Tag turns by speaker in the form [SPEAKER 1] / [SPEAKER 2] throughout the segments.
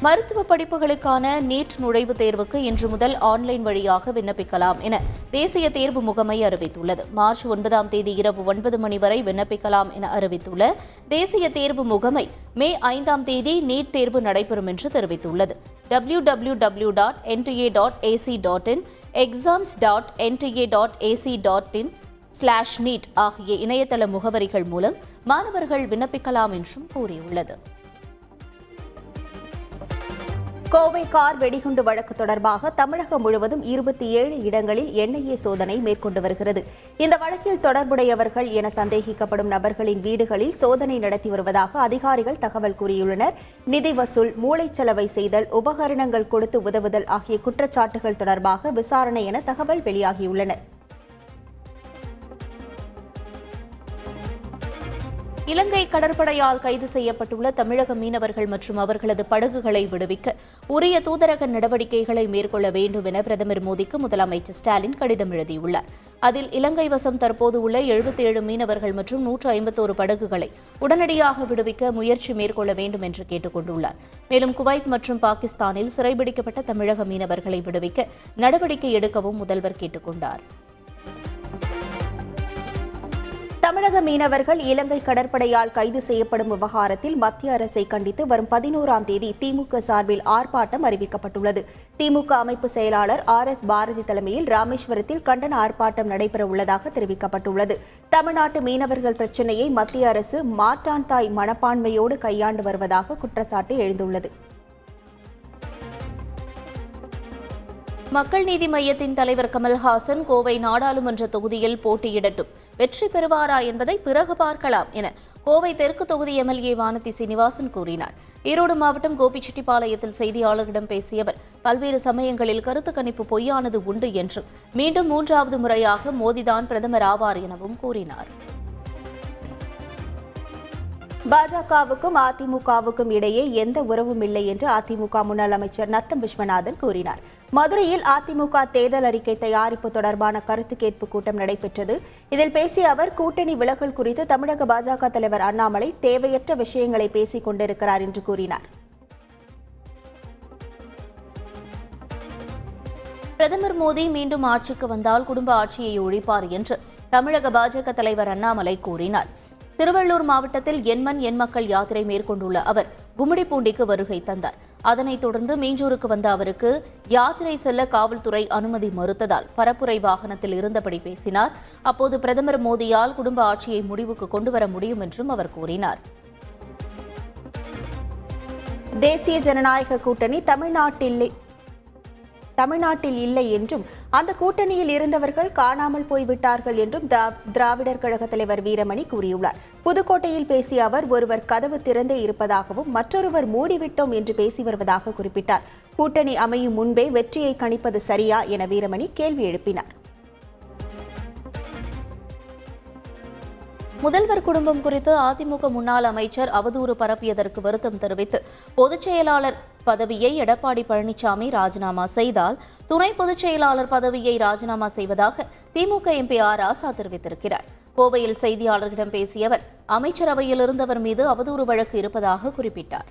[SPEAKER 1] மருத்துவ படிப்புகளுக்கான நீட் நுழைவுத் தேர்வுக்கு இன்று முதல் ஆன்லைன் வழியாக விண்ணப்பிக்கலாம் என தேசிய தேர்வு முகமை அறிவித்துள்ளது. மார்ச் 9ஆம் தேதி இரவு 9 மணி வரை விண்ணப்பிக்கலாம் என அறிவித்துள்ள தேசிய தேர்வு முகமை மே 5ஆம் தேதி நீட் தேர்வு நடைபெறும் என்று தெரிவித்துள்ளது. www.nta.ac.in, exams.nta.ac.in/neet ஆகிய இணையதள முகவரிகள் மூலம் மாணவர்கள் விண்ணப்பிக்கலாம் என்றும் கூறியுள்ளது.
[SPEAKER 2] கோவை கார் வெடிகுண்டு வழக்கு தொடர்பாக தமிழகம் முழுவதும் 27 இடங்களில் என்ஐஏ சோதனை மேற்கொண்டு வருகிறது. இந்த வழக்கில் தொடர்புடையவர்கள் என சந்தேகிக்கப்படும் நபர்களின் வீடுகளில் சோதனை நடத்தி வருவதாக அதிகாரிகள் தகவல் கூறியுள்ளனர். நிதி வசூல், மூளைச்சலவை செய்தல், உபகரணங்கள் கொடுத்து உதவுதல் ஆகிய குற்றச்சாட்டுகள் தொடர்பாக விசாரணை என தகவல் வெளியாகியுள்ளன.
[SPEAKER 1] இலங்கை கடற்படையால் கைது செய்யப்பட்டுள்ள தமிழக மீனவர்கள் மற்றும் அவர்களது படகுகளை விடுவிக்க உரிய தூதரக நடவடிக்கைகளை மேற்கொள்ள வேண்டும் என பிரதமர் மோடிக்கு முதலமைச்சர் ஸ்டாலின் கடிதம் எழுதியுள்ளார். அதில் இலங்கை வசம் தற்போது உள்ள 77 மீனவர்கள் மற்றும் 151 படகுகளை உடனடியாக விடுவிக்க முயற்சி மேற்கொள்ள வேண்டும் என்று கேட்டுக் கொண்டுள்ளார். மேலும் குவைத் மற்றும் பாகிஸ்தானில் சிறைபிடிக்கப்பட்ட தமிழக மீனவர்களை விடுவிக்க நடவடிக்கை எடுக்கவும் முதல்வர் கேட்டுக் கொண்டார்.
[SPEAKER 2] தமிழக மீனவர்கள் இலங்கை கடற்படையால் கைது செய்யப்படும் விவகாரத்தில் மத்திய அரசை கண்டித்து வரும் 11ஆம் தேதி திமுக சார்பில் ஆர்ப்பாட்டம் அறிவிக்கப்பட்டுள்ளது. திமுக அமைப்பு செயலாளர் RS பாரதி தலைமையில் ராமேஸ்வரத்தில் கண்டன ஆர்ப்பாட்டம் நடைபெற உள்ளதாக தெரிவிக்கப்பட்டுள்ளது. தமிழ்நாட்டு மீனவர்கள் பிரச்சினையை மத்திய அரசு மாற்றான் தாய் மனப்பான்மையோடு கையாண்டு வருவதாக குற்றச்சாட்டு எழுந்துள்ளது.
[SPEAKER 1] மக்கள் நீதி மய்யத்தின் தலைவர் கமல்ஹாசன் கோவை நாடாளுமன்ற தொகுதியில் போட்டியிடட்டும், வெற்றி பெறுவாரா என்பதை பிறகு பார்க்கலாம் என கோவை தெற்கு தொகுதி MLA வானதி சீனிவாசன் கூறினார். ஈரோடு மாவட்டம் கோபிச்செட்டிப்பாளையத்தில் செய்தியாளர்களிடம் பேசிய அவர் பல்வேறு சமயங்களில் கருத்து கணிப்பு பொய்யானது உண்டு என்றும் மீண்டும் 3வது முறையாக மோடிதான் பிரதமர் ஆவார் எனவும் கூறினார்.
[SPEAKER 2] பாஜகவுக்கும் அதிமுகவுக்கும் இடையே எந்த உறவும் இல்லை என்று அதிமுக முன்னாள் அமைச்சர் நத்தம் விஸ்வநாதன் கூறினார். மதுரையில் அதிமுக தேர்தல் அறிக்கை தயாரிப்பு தொடர்பான கருத்து கேட்பு கூட்டம் நடைபெற்றது. இதில் பேசிய அவர் கூட்டணி விலகல் குறித்து தமிழக பாஜக தலைவர் அண்ணாமலை தேவையற்ற விஷயங்களை பேசிக் கொண்டிருக்கிறார் என்று கூறினார்.
[SPEAKER 1] பிரதமர் மோடி மீண்டும் ஆட்சிக்கு வந்தால் குடும்ப ஆட்சியை ஒழிப்பார் என்று தமிழக பாஜக தலைவர் அண்ணாமலை கூறினார். திருவள்ளூர் மாவட்டத்தில் எண்மண் எண் மக்கள் யாத்திரை மேற்கொண்டுள்ள அவர் கும்மிடிப்பூண்டிக்கு வருகை தந்தார். அதனைத் தொடர்ந்து மீஞ்சூருக்கு வந்த அவருக்கு யாத்திரை செல்ல காவல்துறை அனுமதி மறுத்ததால் பரப்புரை வாகனத்தில் இருந்தபடி பேசினார். அப்போது பிரதமர் மோடியால் குடும்ப ஆட்சியை முடிவுக்கு கொண்டுவர முடியும் என்றும் அவர் கூறினார்.
[SPEAKER 2] தேசிய ஜனநாயக கூட்டணி தமிழ்நாட்டில் இல்லை என்றும் அந்த கூட்டணியில் இருந்தவர்கள் காணாமல் போய்விட்டார்கள் என்றும் திராவிடர் கழக தலைவர் வீரமணி கூறியுள்ளார். புதுக்கோட்டையில் பேசிய அவர் ஒருவர் கதவு திறந்தே இருப்பதாகவும் மற்றொருவர் மூடிவிட்டோம் என்று பேசி வருவதாக குறிப்பிட்டார். கூட்டணி அமையும் முன்பே வெற்றியை கணிப்பது சரியா என வீரமணி கேள்வி எழுப்பினார்.
[SPEAKER 1] முதல்வர் குடும்பம் குறித்து அதிமுக முன்னாள் அமைச்சர் அவதூறு பரப்பியதற்கு வருத்தம் தெரிவித்து பொதுச் செயலாளர் பதவியை எடப்பாடி பழனிசாமி ராஜினாமா செய்தால் துணை பொதுச் செயலாளர் பதவியை ராஜினாமா செய்வதாக திமுக MP R ராசா தெரிவித்திருக்கிறார். கோவையில் செய்தியாளர்களிடம் பேசிய அவர் அமைச்சரவையில் இருந்தவர் மீது அவதூறு வழக்கு இருப்பதாக குறிப்பிட்டார்.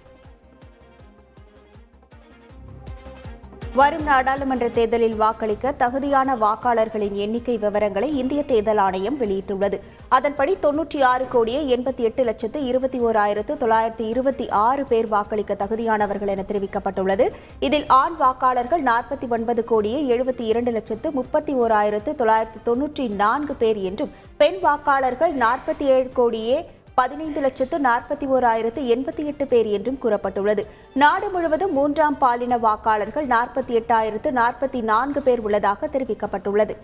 [SPEAKER 2] வரும் நாடாளுமன்ற தேர்தலில் வாக்களிக்க தகுதியான வாக்காளர்களின் எண்ணிக்கை விவரங்களை இந்திய தேர்தல் ஆணையம் வெளியிட்டுள்ளது. அதன்படி 96,88,21,926 பேர் வாக்களிக்க தகுதியானவர்கள் என தெரிவிக்கப்பட்டுள்ளது. இதில் ஆண் வாக்காளர்கள் 49,72,71,994 பேர் என்றும் பெண் வாக்காளர்கள் 47,15,41,088 பேர் என்றும் கூறப்பட்டுள்ளது. நாடு முழுவதும் 3ஆம் பாலின வாக்காளர்கள் 48,044 பேர் உள்ளதாக தெரிவிக்கப்பட்டுள்ளது.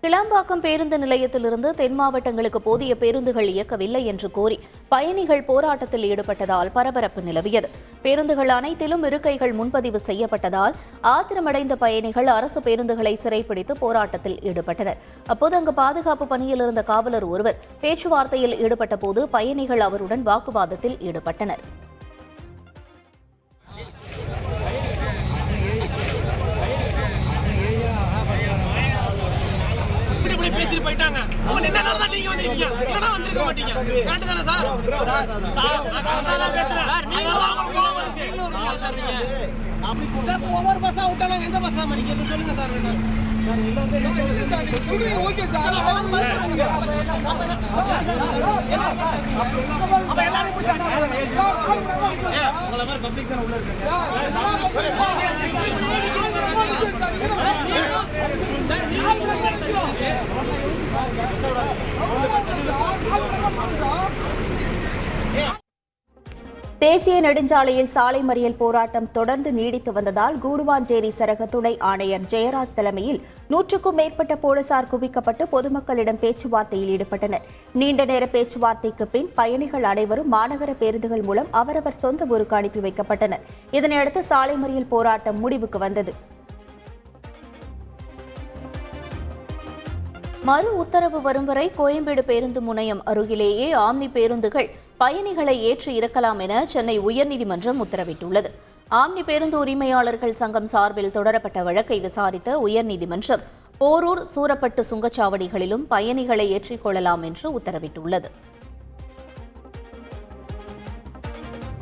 [SPEAKER 1] கிளாம்பாக்கம் பேருந்து நிலையத்திலிருந்து தென் மாவட்டங்களுக்கு போதிய பேருந்துகள் இயக்கவில்லை என்று கோரி பயணிகள் போராட்டத்தில் ஈடுபட்டதால் பரபரப்பு நிலவியது. பேருந்துகள் அனைத்திலும் இருக்கைகள் முன்பதிவு செய்யப்பட்டதால் ஆத்திரமடைந்த பயணிகள் அரசு பேருந்துகளை சிறைப்பிடித்து போராட்டத்தில் ஈடுபட்டனர். அப்போது அங்கு பாதுகாப்பு பணியில் இருந்த காவலர் ஒருவர் பேச்சுவார்த்தையில் ஈடுபட்ட போது பயணிகள் அவருடன் வாக்குவாதத்தில் ஈடுபட்டனர்.
[SPEAKER 3] பேசிட்டு போயிட்டாங்க. அவங்க நின்னனால தான் நீங்க வந்திருக்கீங்க. இல்லனா வந்திருக்க மாட்டீங்க. கரெக்ட் தானே சார்? நான் பேசுறேன். நீங்க அவங்க கோவம் வருது. ஒவ்வொரு பஸ்ஸா விட்டாங்க. எந்த பஸ்ஸா மணிக்கு சொல்லுங்க சார். Okay sir. அப்ப எல்லாரும் உங்கள மாதிரி பப்ளிக் தான் உள்ள
[SPEAKER 2] தேசிய நெடுஞ்சாலையில் சாலை மறியல் போராட்டம் தொடர்ந்து நீடித்து வந்ததால் கூடுவாஞ்சேரி சரக துணை ஆணையர் ஜெயராஜ் தலைமையில் 100க்கும் மேற்பட்ட போலீசார் குவிக்கப்பட்டு பொதுமக்களிடம் பேச்சுவார்த்தையில் ஈடுபட்டனர். நீண்ட நேர பேச்சுவார்த்தைக்கு பின் பயணிகள் அனைவரும் மாநகர பேருந்துகள் மூலம் அவரவர் சொந்த ஊருக்கு அனுப்பி வைக்கப்பட்டனர். இதனையடுத்து சாலை மறியல் போராட்டம் முடிவுக்கு வந்தது.
[SPEAKER 1] மறு உத்தரவு வரும் வரை கோயம்பேடு பேருந்து முனையம் அருகிலேயே ஆம்னி பேருந்துகள் பயணிகளை ஏற்றி இருக்கலாம் என சென்னை உயர்நீதிமன்றம் உத்தரவிட்டுள்ளது. ஆம்னி பேருந்து உரிமையாளர்கள் சங்கம் சார்பில் தொடரப்பட்ட வழக்கை விசாரித்த உயர்நீதிமன்றம் போரூர், சூரப்பட்டு சுங்கச்சாவடிகளிலும் பயணிகளை ஏற்றிக் கொள்ளலாம் என்று உத்தரவிட்டுள்ளது.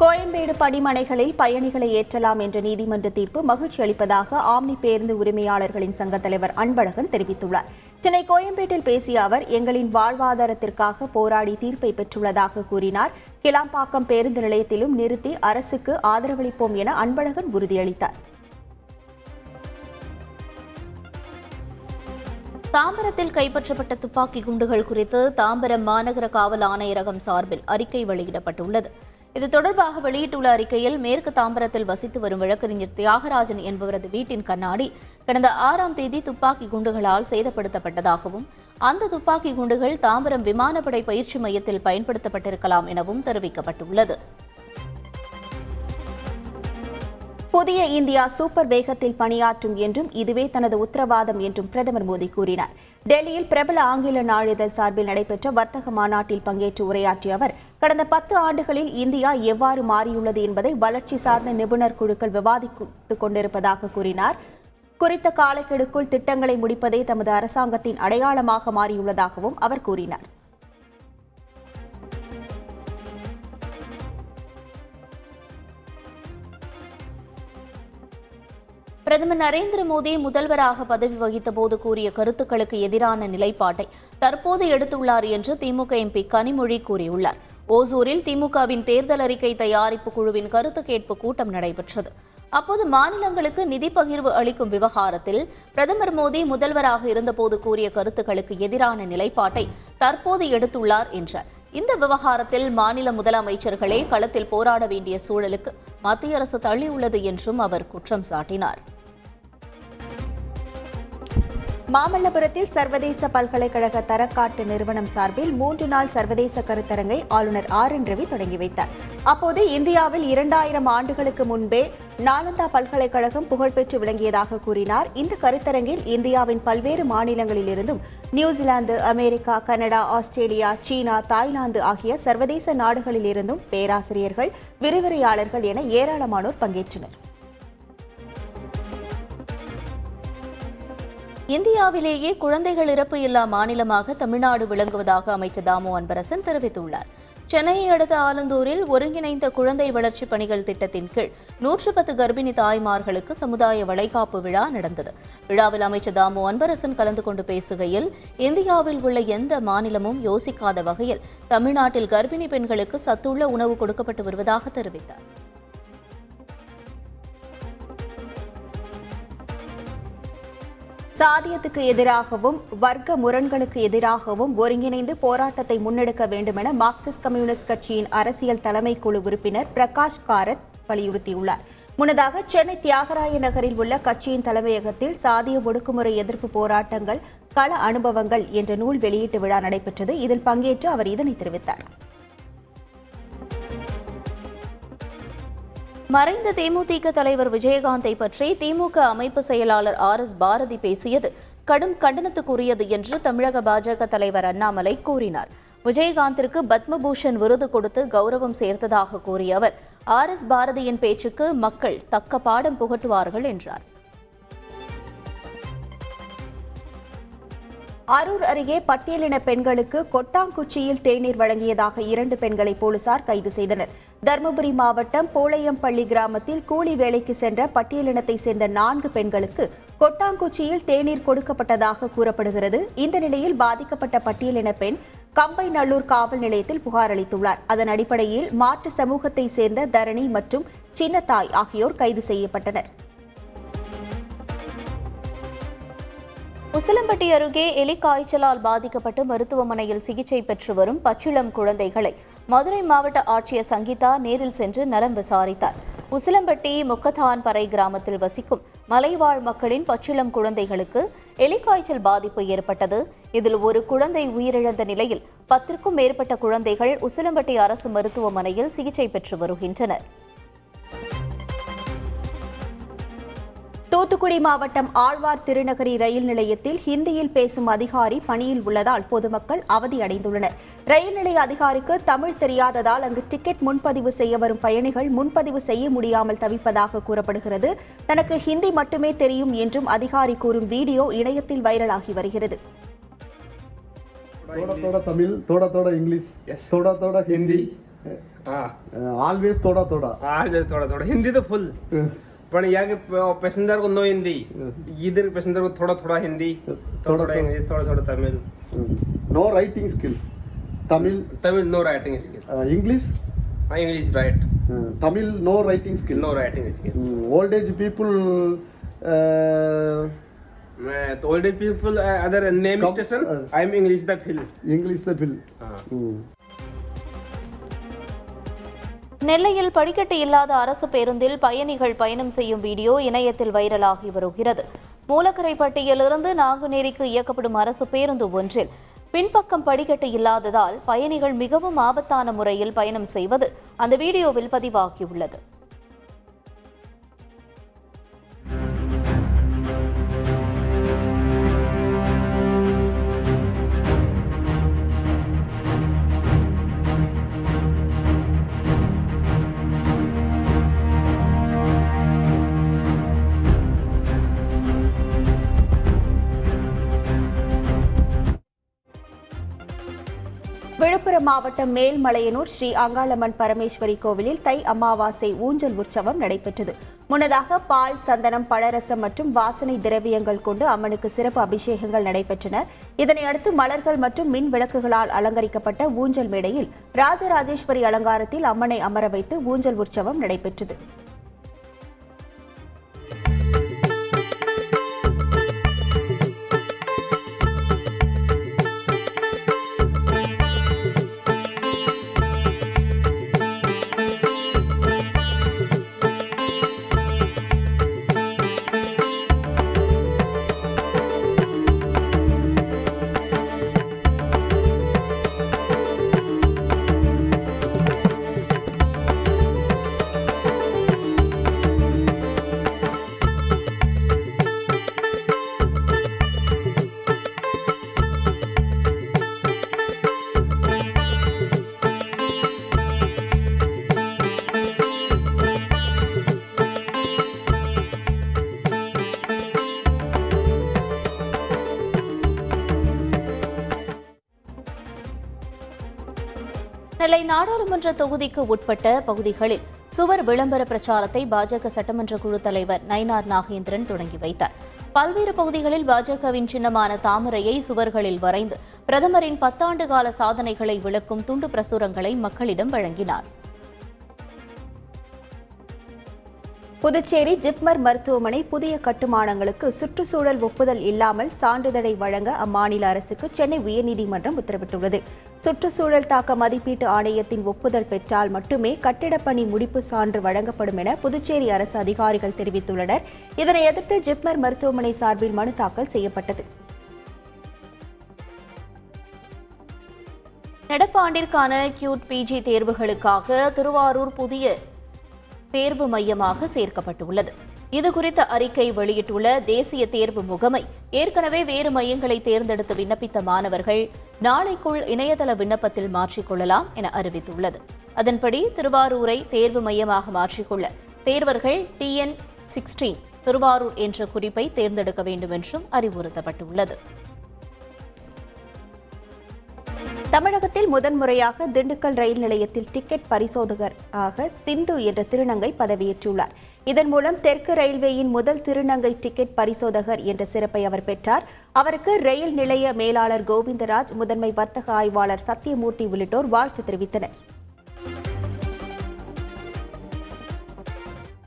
[SPEAKER 2] கோயம்பேடு பணிமனைகளில் பயணிகளை ஏற்றலாம் என்ற நீதிமன்ற தீர்ப்பு மகிழ்ச்சி அளிப்பதாக ஆம்னி பேருந்து உரிமையாளர்களின் சங்க தலைவர் அன்பழகன் தெரிவித்துள்ளார். சென்னை கோயம்பேட்டில் பேசிய அவர், எங்களின் வாழ்வாதாரத்திற்காக போராடி தீர்ப்பை பெற்றுள்ளதாக கூறினார். கிளாம்பாக்கம் பேருந்து நிலையத்திலும் நிறுத்தி அரசுக்கு ஆதரவளிப்போம் என அன்பழகன் உறுதியளித்தார்.
[SPEAKER 1] தாம்பரத்தில் கைப்பற்றப்பட்ட துப்பாக்கி குண்டுகள் குறித்து தாம்பரம் மாநகர காவல் ஆணையரகம் சார்பில் அறிக்கை வெளியிடப்பட்டுள்ளது. இது தொடர்பாக வெளியிட்டுள்ள அறிக்கையில், மேற்கு தாம்பரத்தில் வசித்து வரும் வழக்கறிஞர் தியாகராஜன் என்பவரது வீட்டின் கண்ணாடி கடந்த 6ஆம் தேதி துப்பாக்கி குண்டுகளால் சேதப்படுத்தப்பட்டதாகவும், அந்த துப்பாக்கி குண்டுகள் தாம்பரம் விமானப்படை பயிற்சி மையத்தில் பயன்படுத்தப்பட்டிருக்கலாம் எனவும் தெரிவிக்கப்பட்டுள்ளது.
[SPEAKER 2] புதிய இந்தியா சூப்பர் வேகத்தில் பணியாற்றும் என்றும் இதுவே தனது உத்தரவாதம் என்றும் பிரதமர் மோடி கூறினார். டெல்லியில் பிரபல ஆங்கில நாளிதழ் சார்பில் நடைபெற்ற வர்த்தக மாநாட்டில் பங்கேற்று உரையாற்றிய அவர், கடந்த 10 ஆண்டுகளில் இந்தியா எவ்வாறு மாறியுள்ளது என்பதை வளர்ச்சி சார்ந்த நிபுணர் குழுக்கள் விவாதித்துக் கொண்டிருப்பதாக கூறினார். குறித்த காலக்கெடுக்குள் திட்டங்களை முடிப்பதே தமது அரசாங்கத்தின் அடையாளமாக மாறியுள்ளதாகவும் அவர் கூறினார்.
[SPEAKER 1] பிரதமர் நரேந்திர மோடி முதல்வராக பதவி வகித்த போது கூறிய கருத்துக்களுக்கு எதிரான நிலைப்பாட்டை தற்போது எடுத்துள்ளார் என்று திமுக எம்பி கனிமொழி கூறியுள்ளார். ஓசூரில் திமுகவின் தேர்தல் அறிக்கை தயாரிப்பு குழுவின் கருத்து கேட்பு கூட்டம் நடைபெற்றது. அப்போது மாநிலங்களுக்கு நிதி பகிர்வு அளிக்கும் விவகாரத்தில் பிரதமர் மோடி முதல்வராக இருந்தபோது கூறிய கருத்துக்களுக்கு எதிரான நிலைப்பாட்டை தற்போது எடுத்துள்ளார் என்றார். இந்த விவகாரத்தில் மாநில முதலமைச்சர்களே களத்தில் போராட வேண்டிய சூழலுக்கு மத்திய அரசு தள்ளியுள்ளது என்றும் அவர் குற்றம் சாட்டினார்.
[SPEAKER 2] மாமல்லபுரத்தில் சர்வதேச பல்கலைக்கழக தரக்காட்டு நிறுவனம் சார்பில் 3 நாள் சர்வதேச கருத்தரங்கை ஆளுநர் RN ரவி தொடங்கி வைத்தார். அப்போது இந்தியாவில் 2000 ஆண்டுகளுக்கு முன்பே நாலந்தா பல்கலைக்கழகம் புகழ்பெற்று விளங்கியதாக கூறினார். இந்த கருத்தரங்கில் இந்தியாவின் பல்வேறு மாநிலங்களிலிருந்தும் நியூசிலாந்து, அமெரிக்கா, கனடா, ஆஸ்திரேலியா, சீனா, தாய்லாந்து ஆகிய சர்வதேச நாடுகளிலிருந்தும் பேராசிரியர்கள், விரிவுரையாளர்கள் என ஏராளமானோர் பங்கேற்றனர்.
[SPEAKER 1] இந்தியாவிலேயே குழந்தைகள் இறப்பு இல்லா மாநிலமாக தமிழ்நாடு விளங்குவதாக அமைச்சர் தாமு அன்பரசன் தெரிவித்துள்ளார். சென்னையை அடுத்த ஆலந்தூரில் ஒருங்கிணைந்த குழந்தை வளர்ச்சி பணிகள் திட்டத்தின் கீழ் 110 கர்ப்பிணி தாய்மார்களுக்கு சமுதாய வளைகாப்பு விழா நடந்தது. விழாவில் அமைச்சர் தாமு அன்பரசன் கலந்து கொண்டு பேசுகையில், இந்தியாவில் உள்ள எந்த மாநிலமும் யோசிக்காத வகையில் தமிழ்நாட்டில் கர்ப்பிணி பெண்களுக்கு சத்துள்ள உணவு கொடுக்கப்பட்டு வருவதாக தெரிவித்தார்.
[SPEAKER 2] சாதியத்துக்கு எதிராகவும் வர்க்க முரண்களுக்கு எதிராகவும் ஒருங்கிணைந்து போராட்டத்தை முன்னெடுக்க வேண்டுமென மார்க்சிஸ்ட் கம்யூனிஸ்ட் கட்சியின் அரசியல் தலைமை குழு உறுப்பினர் பிரகாஷ் காரத் வலியுறுத்தியுள்ளார். முன்னதாக சென்னை தியாகராய நகரில் உள்ள கட்சியின் தலைமையகத்தில் சாதிய ஒடுக்குமுறை எதிர்ப்பு போராட்டங்கள் கள அனுபவங்கள் என்ற நூல் வெளியீட்டு விழா நடைபெற்றது. இதில் பங்கேற்று அவர் இதனை தெரிவித்தார்.
[SPEAKER 1] மறைந்த தேமுதிக தலைவர் விஜயகாந்தை பற்றி திமுக அமைப்பு செயலாளர் RS பாரதி பேசியது கடும் கண்டனத்துக்குரியது என்று தமிழக பாஜக தலைவர் அண்ணாமலை கூறினார். விஜயகாந்திற்கு பத்மபூஷன் விருது கொடுத்து கௌரவம் சேர்த்ததாக கூறிய அவர், RS பாரதியின் பேச்சுக்கு மக்கள் தக்க பாடம் புகட்டுவார்கள் என்றார்.
[SPEAKER 2] அரூர் அருகே பட்டியலின பெண்களுக்கு கொட்டாங்குச்சியில் தேநீர் வழங்கியதாக 2 பெண்களை போலீசார் கைது செய்தனர். தருமபுரி மாவட்டம் போளையம்பள்ளி கிராமத்தில் கூலி வேலைக்கு சென்ற பட்டியலினத்தை சேர்ந்த 4 பெண்களுக்கு கொட்டாங்குச்சியில் தேநீர் கொடுக்கப்பட்டதாக கூறப்படுகிறது. இந்த நிலையில் பாதிக்கப்பட்ட பட்டியலின பெண் கம்பைநல்லூர் காவல் நிலையத்தில் புகார் அளித்துள்ளார். அதன் அடிப்படையில் மாற்று சமூகத்தை சேர்ந்த தரணி மற்றும் சின்னத்தாய் ஆகியோர் கைது செய்யப்பட்டனர்.
[SPEAKER 1] உசிலம்பட்டி அருகே எலி காய்ச்சலால் பாதிக்கப்பட்டு மருத்துவமனையில் சிகிச்சை பெற்று வரும் பச்சிளம் குழந்தைகளை மதுரை மாவட்ட ஆட்சியர் சங்கீதா நேரில் சென்று நலம் விசாரித்தார். உசிலம்பட்டி முக்கத்தான்பறை கிராமத்தில் வசிக்கும் மலைவாழ் மக்களின் பச்சிளம் குழந்தைகளுக்கு எலி காய்ச்சல் பாதிப்பு ஏற்பட்டது. இதில் ஒரு குழந்தை உயிரிழந்த நிலையில் 10க்கும் மேற்பட்ட குழந்தைகள் உசிலம்பட்டி அரசு மருத்துவமனையில் சிகிச்சை பெற்று வருகின்றனர்.
[SPEAKER 2] தூத்துக்குடி மாவட்டம் ஆழ்வார் திருநகரி ரயில் நிலையத்தில் ஹிந்தியில் பேசும் அதிகாரி பணியில் உள்ளதால் பொதுமக்கள் அவதியடைந்துள்ளனர். ரயில் நிலைய அதிகாரிக்கு தமிழ் தெரியாததால் அங்கு டிக்கெட் முன்பதிவு செய்ய வரும் பயணிகள் முன்பதிவு செய்ய முடியாமல் தவிப்பதாக கூறப்படுகிறது. தனக்கு ஹிந்தி மட்டுமே தெரியும் என்றும் அதிகாரி கூறும் வீடியோ இணையத்தில் வைரலாகி வருகிறது.
[SPEAKER 4] थोड़ा तमिल, थोड़ा इंग्लिश, थोड़ा हिंदी, ऑलवेज थोड़ा
[SPEAKER 5] हिंदी तो फुल पण यहाँ के पैसेंजर को नो हिंदी, इधर पैसेंजर को थोड़ा हिंदी, थोड़ा इंग्लिश, थोड़ा Tamil.
[SPEAKER 4] No writing skill,
[SPEAKER 5] Tamil no writing skill.
[SPEAKER 4] English
[SPEAKER 5] English right,
[SPEAKER 4] Tamil no writing skill.
[SPEAKER 5] No writing skill.
[SPEAKER 4] Old age people,
[SPEAKER 5] old age people other name station I am English the fill.
[SPEAKER 1] நெல்லையில் படிக்கட்டு இல்லாத அரசு பேருந்தில் பயணிகள் பயணம் செய்யும் வீடியோ இணையத்தில் வைரலாகி வருகிறது. மூலக்கரைப்பட்டியிலிருந்து நாங்குநேரிக்கு இயக்கப்படும் அரசு பேருந்து ஒன்றில் பின்பக்கம் படிக்கட்டு இல்லாததால் பயணிகள் மிகவும் ஆபத்தான முறையில் பயணம் செய்வது அந்த வீடியோவில் பதிவாகியுள்ளது.
[SPEAKER 2] விழுப்புரம் மாவட்டம் மேல்மலையனூர் ஸ்ரீ அங்காளம்மன் பரமேஸ்வரி கோவிலில் தை அமாவாசை ஊஞ்சல் உற்சவம் நடைபெற்றது. முன்னதாக பால், சந்தனம், பழரசம் மற்றும் வாசனை திரவியங்கள் கொண்டு அம்மனுக்கு சிறப்பு அபிஷேகங்கள் நடைபெற்றன. இதனையடுத்து மலர்கள் மற்றும் மின் விளக்குகளால் அலங்கரிக்கப்பட்ட ஊஞ்சல் மேடையில் ராஜராஜேஸ்வரி அலங்காரத்தில் அம்மனை அமர வைத்து ஊஞ்சல் உற்சவம் நடைபெற்றது.
[SPEAKER 1] நெல்லை நாடாளுமன்ற தொகுதிக்கு உட்பட்ட பகுதிகளில் சுவர் விளம்பர பிரச்சாரத்தை பாஜக சட்டமன்ற குழு தலைவர் நயினார் நாகேந்திரன் தொடங்கி வைத்தார். பல்வேறு பகுதிகளில் பாஜகவின் சின்னமான தாமரையை சுவர்களில் வரைந்து பிரதமரின் 10 ஆண்டு கால சாதனைகளை விளக்கும் துண்டு பிரசுரங்களை மக்களிடம் வழங்கினார்.
[SPEAKER 2] புதுச்சேரி ஜிப்மர் மருத்துவமனை புதிய கட்டுமானங்களுக்கு சுற்றுச்சூழல் ஒப்புதல் இல்லாமல் சான்றிதழை வழங்க அம்மாநில அரசுக்கு சென்னை உயர்நீதிமன்றம் உத்தரவிட்டுள்ளது. சுற்றுச்சூழல் தாக்க மதிப்பீட்டு ஆணையத்தின் ஒப்புதல் பெற்றால் மட்டுமே கட்டிடப் பணி முடிப்பு சான்று வழங்கப்படும் என புதுச்சேரி அரசு அதிகாரிகள் தெரிவித்துள்ளனர். இதனை எதிர்த்து ஜிப்மர் மருத்துவமனை சார்பில் மனு தாக்கல் செய்யப்பட்டது.
[SPEAKER 1] நடப்பாண்டிற்கான கியூட் பிஜி தேர்வுகளுக்காக திருவாரூர் புதிய தேர்வு மையமாக சேர்க்கப்பட்டுள்ளது. இதுகுறித்த அறிக்கை வெளியிட்டுள்ள தேசிய தேர்வு முகமை, ஏற்கனவே வேறு மையங்களை தேர்ந்தெடுத்து விண்ணப்பித்த மாணவர்கள் நாளைக்குள் இணையதள விண்ணப்பத்தில் மாற்றிக்கொள்ளலாம் என அறிவித்துள்ளது. அதன்படி திருவாரூரை தேர்வு மையமாக மாற்றிக்கொள்ள தேர்வர்கள் TN16 திருவாரூர் என்ற குறிப்பை தேர்ந்தெடுக்க வேண்டும் என்றும் அறிவுறுத்தப்பட்டுள்ளது.
[SPEAKER 2] தமிழகத்தில் முதன்முறையாக திண்டுக்கல் ரயில் நிலையத்தில் டிக்கெட் பரிசோதகர் ஆக சிந்து என்ற திருநங்கை பதவியேற்றுள்ளார். இதன் மூலம் தெற்கு ரயில்வேயின் முதல் திருநங்கை டிக்கெட் பரிசோதகர் என்ற சிறப்பை அவர் பெற்றார். அவருக்கு ரயில் நிலைய மேலாளர் கோவிந்தராஜ், முதன்மை வர்த்தக ஆய்வாளர் சத்தியமூர்த்தி உள்ளிட்டோர் வாழ்த்து தெரிவித்தனர்.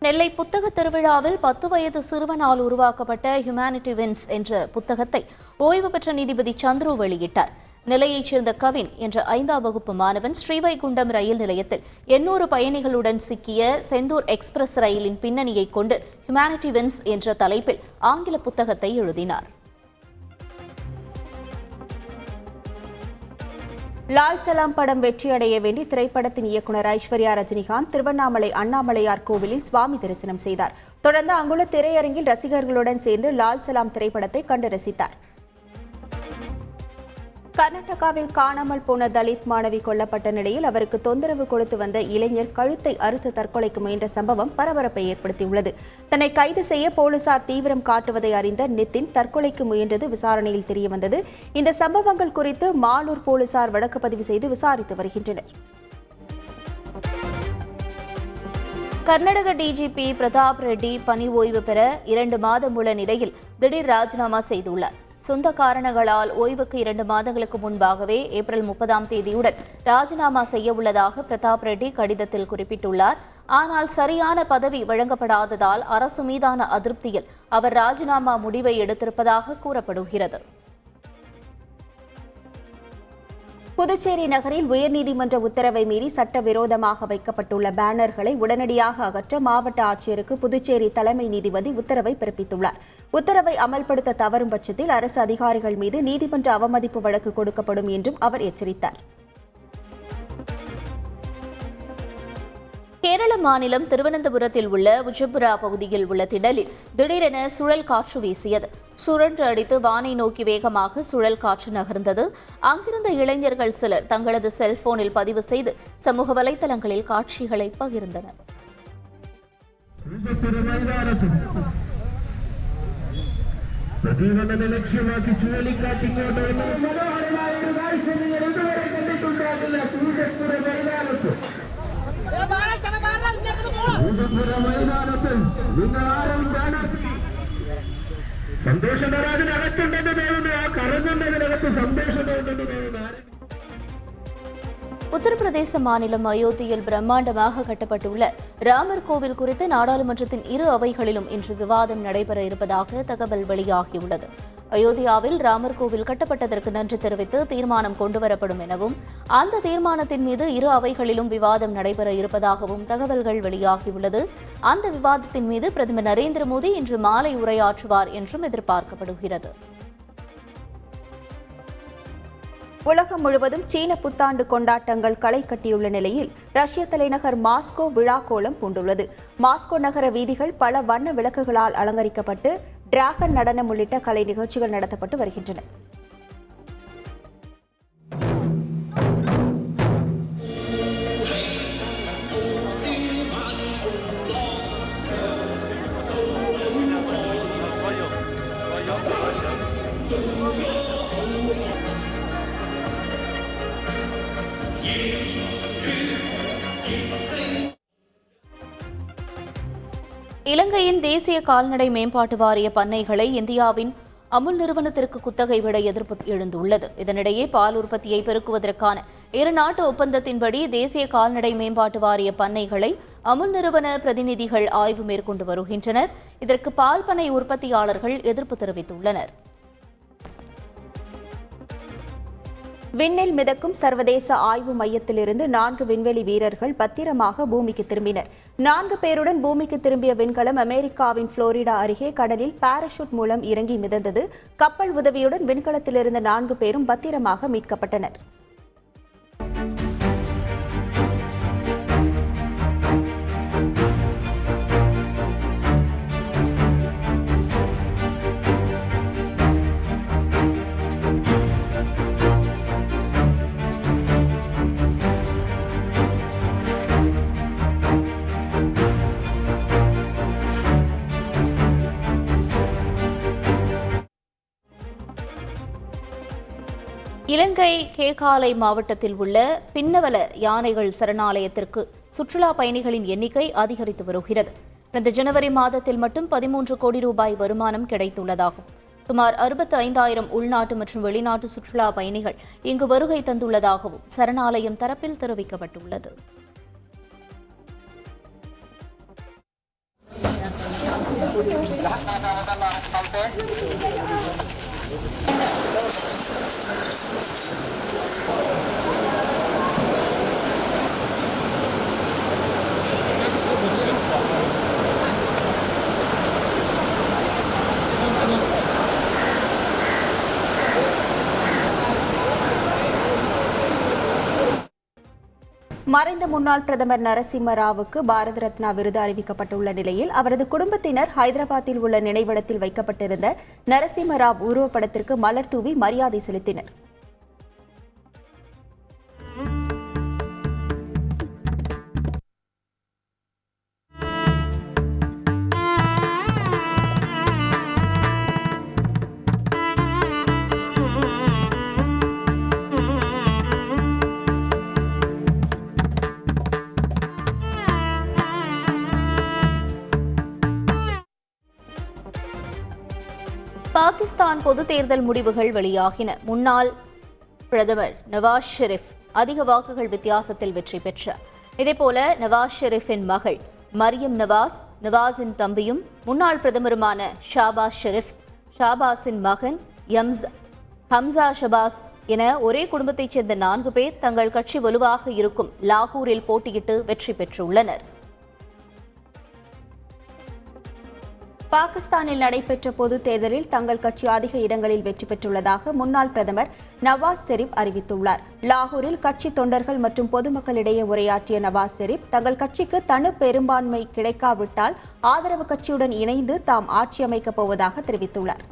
[SPEAKER 1] நெல்லை புத்தக திருவிழாவில் 10 வயது சிறுவனால் உருவாக்கப்பட்ட ஹியூமனிட்டி வின்ஸ் என்ற புத்தகத்தை ஓய்வு பெற்ற நீதிபதி சந்துரு வெளியிட்டார். நெல்லையைச் சேர்ந்த கவின் என்ற 5ஆம் வகுப்பு மாணவன் ஸ்ரீவைகுண்டம் ரயில் நிலையத்தில் 800 பயணிகளுடன் சிக்கிய செந்தூர் எக்ஸ்பிரஸ் ரயிலின் பின்னணியை கொண்டு ஹியூமனிட்டி வின்ஸ் என்ற தலைப்பில் ஆங்கில புத்தகத்தை எழுதினார்.
[SPEAKER 2] லால் சலாம் படம் வெற்றியடைய வேண்டி திரைப்படத்தின் இயக்குநர் ஐஸ்வர்யா ரஜினிகாந்த் திருவண்ணாமலை அண்ணாமலையார் கோவிலில் சுவாமி தரிசனம் செய்தார். தொடர்ந்து அங்குள்ள திரையரங்கில் ரசிகர்களுடன் சேர்ந்து லால் சலாம் திரைப்படத்தை கண்டு ரசித்தார். கர்நாடகாவில் காணாமல் போன தலித் மாணவி கொல்லப்பட்ட நிலையில் அவருக்கு தொந்தரவு கொடுத்து வந்த இளைஞர் கழுத்தை அறுத்து தற்கொலைக்கு முயன்ற சம்பவம் பரபரப்பை ஏற்படுத்தியுள்ளது. தன்னை கைது செய்ய போலீசார் தீவிரம் காட்டுவதை அறிந்த நிதின் தற்கொலைக்கு முயன்றது விசாரணையில் தெரியவந்தது. இந்த சம்பவங்கள் குறித்து மாலூர் போலீசார் வழக்கு பதிவு செய்து விசாரித்து வருகின்றனர்.
[SPEAKER 1] கர்நாடக டிஜிபி பிரதாப் ரெட்டி பணி ஓய்வு பெற 2 மாதம் உள்ள நிலையில் திடீர் ராஜினாமா செய்துள்ளார். சொந்த காரணங்களால் ஓய்வுக்கு 2 மாதங்களுக்கு முன்பாகவே ஏப்ரல் 30ஆம் தேதியுடன் ராஜினாமா செய்ய உள்ளதாக பிரதாப் ரெட்டி கடிதத்தில் குறிப்பிட்டுள்ளார். ஆனால் சரியான பதவி வழங்கப்படாததால் அரசு மீதான அதிருப்தியில் அவர் ராஜினாமா முடிவை எடுத்திருப்பதாக கூறப்படுகிறது.
[SPEAKER 2] புதுச்சேரி நகரில் உயர்நீதிமன்ற உத்தரவை மீறி சட்டவிரோதமாக வைக்கப்பட்டுள்ள பேனர்களை உடனடியாக அகற்ற மாவட்ட ஆட்சியருக்கு புதுச்சேரி தலைமை நீதிபதி உத்தரவை பிறப்பித்துள்ளார். உத்தரவை அமல்படுத்த தவறும் பட்சத்தில் அரசு அதிகாரிகள் மீது நீதிமன்ற அவமதிப்பு வழக்கு கொடுக்கப்படும் என்றும் அவர் எச்சரித்தார்.
[SPEAKER 1] கேரள மாநிலம் திருவனந்தபுரத்தில் உள்ள உஜப்புரா பகுதியில் உள்ள திடலில் திடீரென சுழல் காற்று வீசியது. சுழன்று அடித்து வானை நோக்கி வேகமாக சுழல் காற்று நகர்ந்தது. அங்கிருந்த இளைஞர்கள் சிலர் தங்களது செல்போனில் பதிவு செய்து சமூக வலைதளங்களில் காட்சிகளை பகிர்ந்தனர். உத்தரப்பிரதேச மாநிலம் அயோத்தியில் பிரம்மாண்டமாக கட்டப்பட்டுள்ள ராமர் கோவில் குறித்து நாடாளுமன்றத்தின் 2 அவைகளிலும் இன்று விவாதம் நடைபெற இருப்பதாக தகவல் வெளியாகியுள்ளது. அயோத்தியாவில் ராமர் கோவில் கட்டப்பட்டதற்கு நன்றி தெரிவித்து தீர்மானம் கொண்டுவரப்படும் எனவும் அந்த தீர்மானத்தின் மீது 2 அவைகளிலும் விவாதம் நடைபெற இருப்பதாகவும் தகவல்கள் வெளியாகியுள்ளது. அந்த விவாதத்தின் மீது பிரதமர் நரேந்திர மோடி இன்று மாலை உரையாற்றுவார் என்றும் எதிர்பார்க்கப்படுகிறது.
[SPEAKER 2] உலகம் முழுவதும் சீன புத்தாண்டு கொண்டாட்டங்கள் களை கட்டியுள்ள நிலையில் ரஷ்ய தலைநகர் மாஸ்கோ விழாக்கோலம் பூண்டுள்ளது. மாஸ்கோ நகர வீதிகள் பல வண்ண விளக்குகளால் அலங்கரிக்கப்பட்டு டிராகன் நடனம் உள்ளிட்ட கலை நிகழ்ச்சிகள் நடத்தப்பட்டு வருகின்றன.
[SPEAKER 1] இலங்கையின் தேசிய கால்நடை மேம்பாட்டு வாரிய பண்ணைகளை இந்தியாவின் அமுல் நிறுவனத்திற்கு குத்தகை விட எதிர்ப்பு எழுந்துள்ளது. இதனிடையே பால் உற்பத்தியை பெருக்குவதற்கான 2 நாட்டு ஒப்பந்தத்தின்படி தேசிய கால்நடை மேம்பாட்டு வாரிய பண்ணைகளை அமுல் நிறுவன பிரதிநிதிகள் ஆய்வு மேற்கொண்டு வருகின்றனர். இதற்கு பால் பண்ணை உற்பத்தியாளர்கள் எதிர்ப்பு தெரிவித்துள்ளனர்.
[SPEAKER 2] விண்ணில் மிதக்கும் சர்வதேச ஆய்வு மையத்திலிருந்து 4 விண்வெளி வீரர்கள் பத்திரமாக பூமிக்கு திரும்பினர். 4 பேருடன் பூமிக்கு திரும்பிய விண்கலம் அமெரிக்காவின் புளோரிடா அருகே கடலில் பாராசூட் மூலம் இறங்கி மிதந்தது. கப்பல் உதவியுடன் விண்கலத்தில் இருந்த 4 பேரும் பத்திரமாக மீட்கப்பட்டனர்.
[SPEAKER 1] இலங்கை கேகாலை மாவட்டத்தில் உள்ள பின்னவல யானைகள் சரணாலயத்திற்கு சுற்றுலா பயணிகளின் எண்ணிக்கை அதிகரித்து வருகிறது. கடந்த ஜனவரி மாதத்தில் மட்டும் 13 கோடி ரூபாய் வருமானம் கிடைத்துள்ளதாகும். சுமார் 65,000 உள்நாட்டு மற்றும் வெளிநாட்டு சுற்றுலா பயணிகள் இங்கு வருகை தந்துள்ளதாகவும் சரணாலயம் தரப்பில் தெரிவிக்கப்பட்டுள்ளது.
[SPEAKER 2] மறைந்த முன்னாள் பிரதமர் நரசிம்ம ராவுக்கு பாரத ரத்னா விருது அறிவிக்கப்பட்டுள்ள நிலையில் அவரது குடும்பத்தினர் ஹைதராபாத்தில் உள்ள நினைவிடத்தில் வைக்கப்பட்டிருந்த நரசிம்ம ராவ் உருவப்படத்திற்கு மலர் தூவி மரியாதை செலுத்தினர்.
[SPEAKER 1] பாகிஸ்தான் பொது தேர்தல் முடிவுகள் வெளியாகின. முன்னாள் பிரதமர் நவாஸ் ஷெரீப் அதிக வாக்குகள் வித்தியாசத்தில் வெற்றி பெற்றார். இதேபோல நவாஸ் ஷெரீப்பின் மகள் மரியம் நவாஸ், நவாஸின் தம்பியும் முன்னாள் பிரதமருமான ஷாபாஸ் ஷெரீப், ஷாபாஸின் மகன் ஹம்சா ஷபாஸ் என ஒரே குடும்பத்தைச் சேர்ந்த 4 பேர் தங்கள் கட்சி வலுவாக இருக்கும் லாகூரில் போட்டியிட்டு வெற்றி பெற்றுள்ளனர்.
[SPEAKER 2] பாகிஸ்தானில் நடைபெற்ற பொது தேர்தலில் தங்கள் கட்சி அதிக இடங்களில் வெற்றி பெற்றுள்ளதாக முன்னாள் பிரதமர் நவாஸ் ஷெரீப் அறிவித்துள்ளார். லாகூரில் கட்சி தொண்டர்கள் மற்றும் பொதுமக்களிடையே உரையாற்றிய நவாஸ் ஷெரீப் தங்கள் கட்சிக்கு தனி பெரும்பான்மை கிடைக்காவிட்டால் ஆதரவு கட்சியுடன் இணைந்து தாம் ஆட்சி அமைக்கப் போவதாக தெரிவித்துள்ளார்.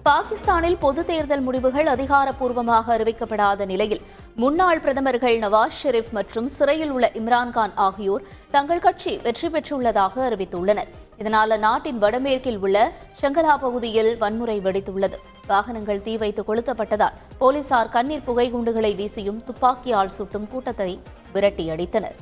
[SPEAKER 1] பாகிஸ்தானில் பொது தேர்தல் முடிவுகள் அதிகாரப்பூர்வமாக அறிவிக்கப்படாத நிலையில் முன்னாள் பிரதமர்கள் நவாஸ் ஷெரீப் மற்றும் சிறையில் உள்ள இம்ரான்கான் ஆகியோர் தங்கள் கட்சி வெற்றி பெற்றுள்ளதாக அறிவித்துள்ளனர். இதனால் நாட்டின் வடமேற்கில் உள்ள ஷங்கலா பகுதியில் வன்முறை வெடித்துள்ளது. வாகனங்கள் தீ வைத்து கொளுத்தப்பட்டதால் போலீசார் கண்ணீர் புகை குண்டுகளை வீசியும் துப்பாக்கியால் சுட்டும் கூட்டத்தை விரட்டியடித்தனர்.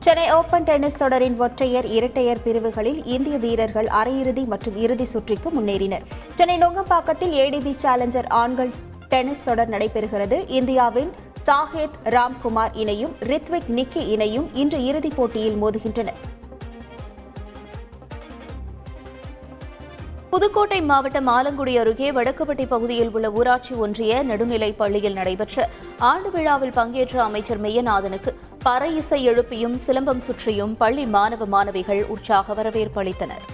[SPEAKER 2] சென்னை ஓபன் டென்னிஸ் தொடரின் ஒற்றையர், இரட்டையர் பிரிவுகளில் இந்திய வீரர்கள் அரையிறுதி மற்றும் இறுதி சுற்றுக்கு முன்னேறினர். சென்னை நுங்கம்பாக்கத்தில் ஏடிபி சேலஞ்சர் ஆண்கள் டென்னிஸ் தொடர் நடைபெறுகிறது. இந்தியாவின் சாகேத் ராம்குமார் இணையும் ரித்விக் நிக்கி இணையும் இன்று இறுதிப் போட்டியில் மோதுகின்றனர்.
[SPEAKER 1] புதுக்கோட்டை மாவட்டம் ஆலங்குடி அருகே வடக்குப்பட்டி பகுதியில் உள்ள ஊராட்சி ஒன்றிய நடுநிலைப் பள்ளியில் நடைபெற்ற ஆண்டு விழாவில் பங்கேற்ற அமைச்சர் மெய்யநாதனுக்கு பறை இசை எழுப்பியும் சிலம்பம் சுற்றியும் பள்ளி மாணவ மாணவிகள் உற்சாக வரவேற்பு அளித்தனர்.